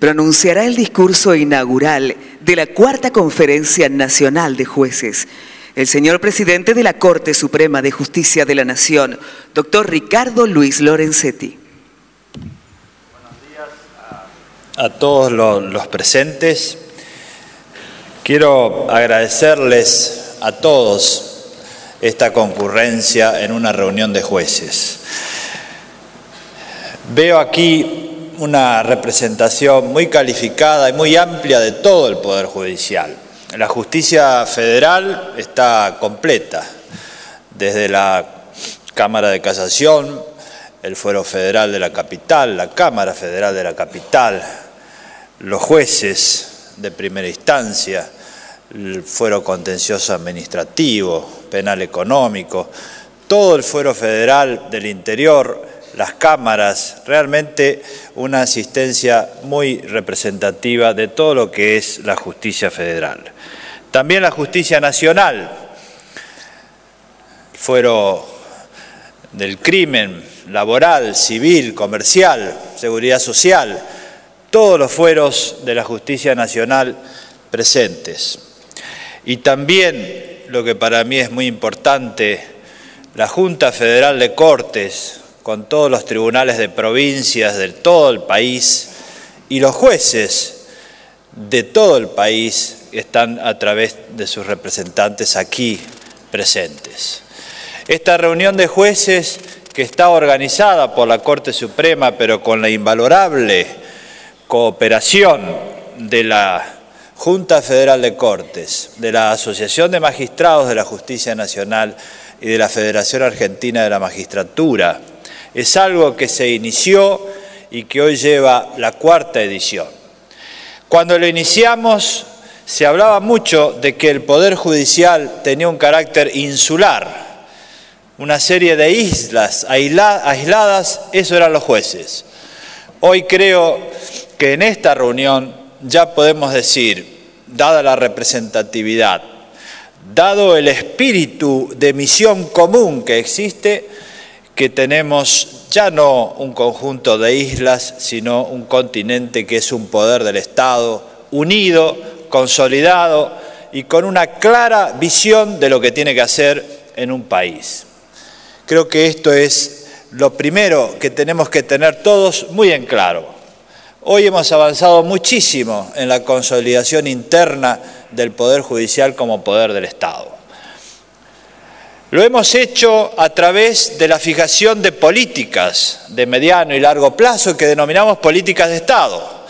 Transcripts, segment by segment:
pronunciará el discurso inaugural de la Cuarta Conferencia Nacional de Jueces. El señor presidente de la Corte Suprema de Justicia de la Nación, doctor Ricardo Luis Lorenzetti. Buenos días a todos los presentes. Quiero agradecerles a todos esta concurrencia en una reunión de jueces. Veo aquí una representación muy calificada y muy amplia de todo el Poder Judicial. La justicia federal está completa, desde la Cámara de Casación, el Fuero Federal de la Capital, la Cámara Federal de la Capital, los jueces de primera instancia, el Fuero Contencioso Administrativo, Penal Económico, todo el Fuero Federal del Interior, las cámaras, realmente una asistencia muy representativa de todo lo que es la justicia federal. También la justicia nacional, el fuero del crimen, laboral, civil, comercial, seguridad social, todos los fueros de la justicia nacional presentes. Y también, lo que para mí es muy importante, la Junta Federal de Cortes, con todos los tribunales de provincias de todo el país, y los jueces de todo el país están a través de sus representantes aquí presentes. Esta reunión de jueces, que está organizada por la Corte Suprema, pero con la invalorable cooperación de la Junta Federal de Cortes, de la Asociación de Magistrados de la Justicia Nacional y de la Federación Argentina de la Magistratura, es algo que se inició y que hoy lleva la cuarta edición. Cuando lo iniciamos, se hablaba mucho de que el Poder Judicial tenía un carácter insular, una serie de islas aisladas, eso eran los jueces. Hoy creo que en esta reunión ya podemos decir, dada la representatividad, dado el espíritu de misión común que existe, que tenemos ya no un conjunto de islas, sino un continente que es un poder del Estado unido, consolidado y con una clara visión de lo que tiene que hacer en un país. Creo que esto es lo primero que tenemos que tener todos muy en claro. Hoy hemos avanzado muchísimo en la consolidación interna del Poder Judicial como poder del Estado. Lo hemos hecho a través de la fijación de políticas de mediano y largo plazo que denominamos políticas de Estado.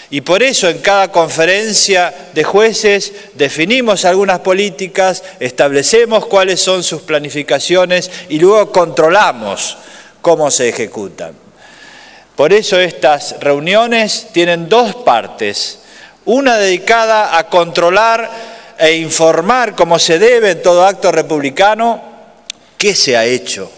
Y por eso en cada conferencia de jueces definimos algunas políticas, establecemos cuáles son sus planificaciones y luego controlamos cómo se ejecutan. Por eso estas reuniones tienen dos partes, una dedicada a controlar e informar como se debe en todo acto republicano qué se ha hecho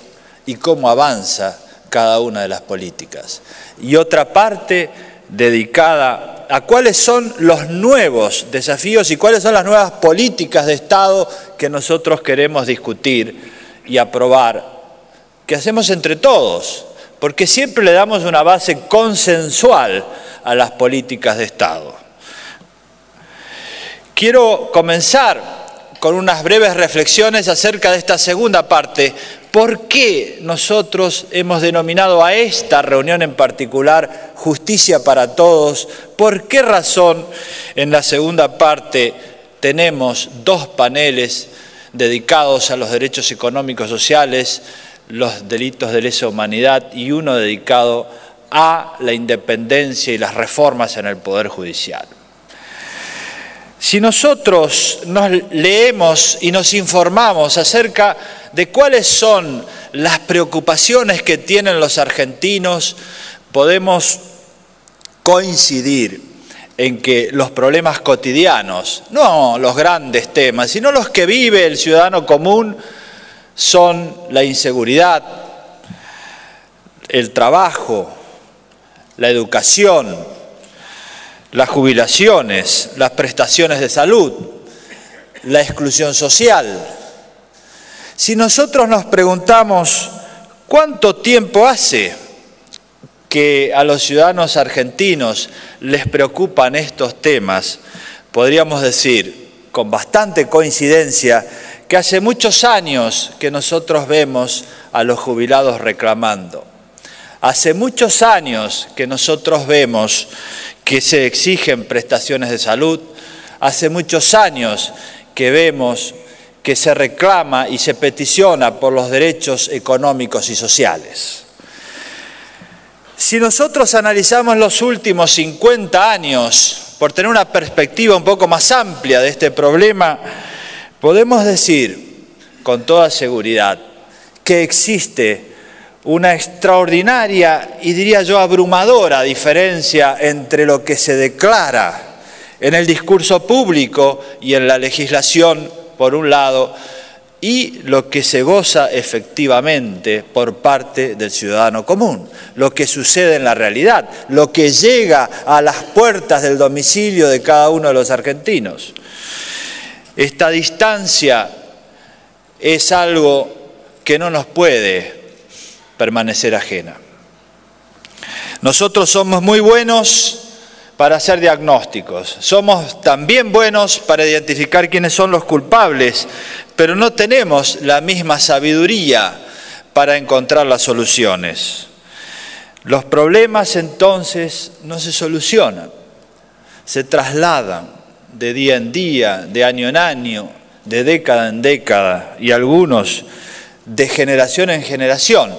y cómo avanza cada una de las políticas. Y otra parte dedicada a cuáles son los nuevos desafíos y cuáles son las nuevas políticas de Estado que nosotros queremos discutir y aprobar, que hacemos entre todos, porque siempre le damos una base consensual a las políticas de Estado. Quiero comenzar con unas breves reflexiones acerca de esta segunda parte. ¿Por qué nosotros hemos denominado a esta reunión en particular Justicia para Todos? ¿Por qué razón en la segunda parte tenemos dos paneles dedicados a los derechos económicos sociales, los delitos de lesa humanidad y uno dedicado a la independencia y las reformas en el Poder Judicial? Si nosotros nos leemos y nos informamos acerca de cuáles son las preocupaciones que tienen los argentinos, podemos coincidir en que los problemas cotidianos, no los grandes temas, sino los que vive el ciudadano común, son la inseguridad, el trabajo, la educación, las jubilaciones, las prestaciones de salud, la exclusión social. Si nosotros nos preguntamos cuánto tiempo hace que a los ciudadanos argentinos les preocupan estos temas, podríamos decir con bastante coincidencia que hace muchos años que nosotros vemos a los jubilados reclamando. Hace muchos años que nosotros vemos que se exigen prestaciones de salud. Hace muchos años que vemos que se reclama y se peticiona por los derechos económicos y sociales. Si nosotros analizamos los últimos 50 años, por tener una perspectiva un poco más amplia de este problema, podemos decir con toda seguridad que existe una extraordinaria y diría yo abrumadora diferencia entre lo que se declara en el discurso público y en la legislación, por un lado, y lo que se goza efectivamente por parte del ciudadano común, lo que sucede en la realidad, lo que llega a las puertas del domicilio de cada uno de los argentinos. Esta distancia es algo que no nos puede permanecer ajena. Nosotros somos muy buenos para hacer diagnósticos, somos también buenos para identificar quiénes son los culpables, pero no tenemos la misma sabiduría para encontrar las soluciones. Los problemas entonces no se solucionan, se trasladan de día en día, de año en año, de década en década y algunos de generación en generación.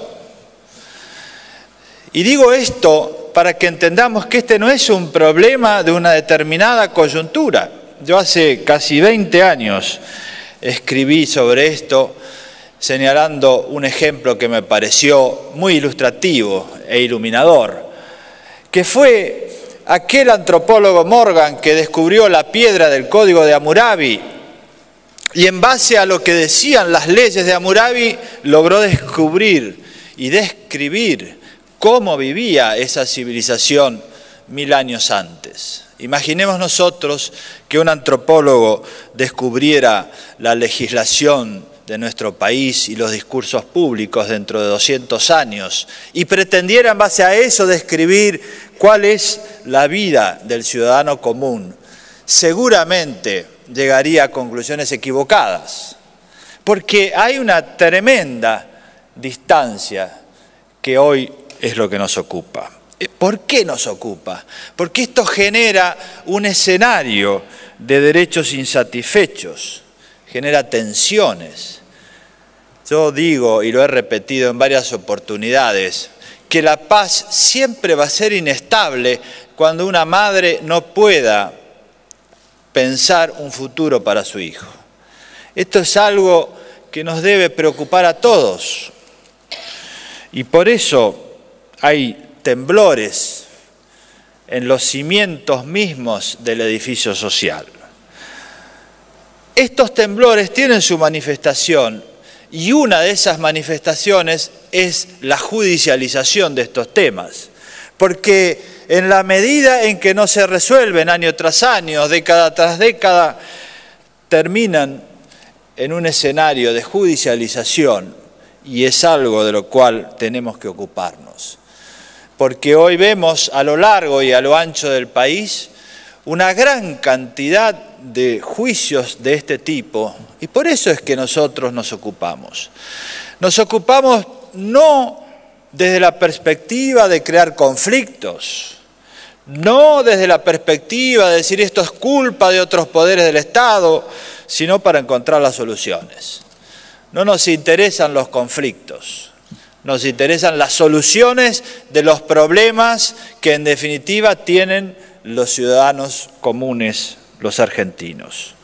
Y digo esto para que entendamos que este no es un problema de una determinada coyuntura. Yo hace casi 20 años escribí sobre esto, señalando un ejemplo que me pareció muy ilustrativo e iluminador, que fue aquel antropólogo Morgan que descubrió la piedra del Código de Hammurabi y en base a lo que decían las leyes de Hammurabi logró descubrir y describir cómo vivía esa civilización 1000 años antes. Imaginemos nosotros que un antropólogo descubriera la legislación de nuestro país y los discursos públicos dentro de 200 años y pretendiera en base a eso describir cuál es la vida del ciudadano común. Seguramente llegaría a conclusiones equivocadas, porque hay una tremenda distancia que hoy es lo que nos ocupa. ¿Por qué nos ocupa? Porque esto genera un escenario de derechos insatisfechos, genera tensiones. Yo digo, y lo he repetido en varias oportunidades, que la paz siempre va a ser inestable cuando una madre no pueda pensar un futuro para su hijo. Esto es algo que nos debe preocupar a todos. Y por eso hay temblores en los cimientos mismos del edificio social. Estos temblores tienen su manifestación y una de esas manifestaciones es la judicialización de estos temas. Porque en la medida en que no se resuelven año tras año, década tras década, terminan en un escenario de judicialización y es algo de lo cual tenemos que ocuparnos. Porque hoy vemos a lo largo y a lo ancho del país una gran cantidad de juicios de este tipo y por eso es que nosotros nos ocupamos. Nos ocupamos no desde la perspectiva de crear conflictos, no desde la perspectiva de decir esto es culpa de otros poderes del Estado, sino para encontrar las soluciones. No nos interesan los conflictos. Nos interesan las soluciones de los problemas que en definitiva tienen los ciudadanos comunes, los argentinos.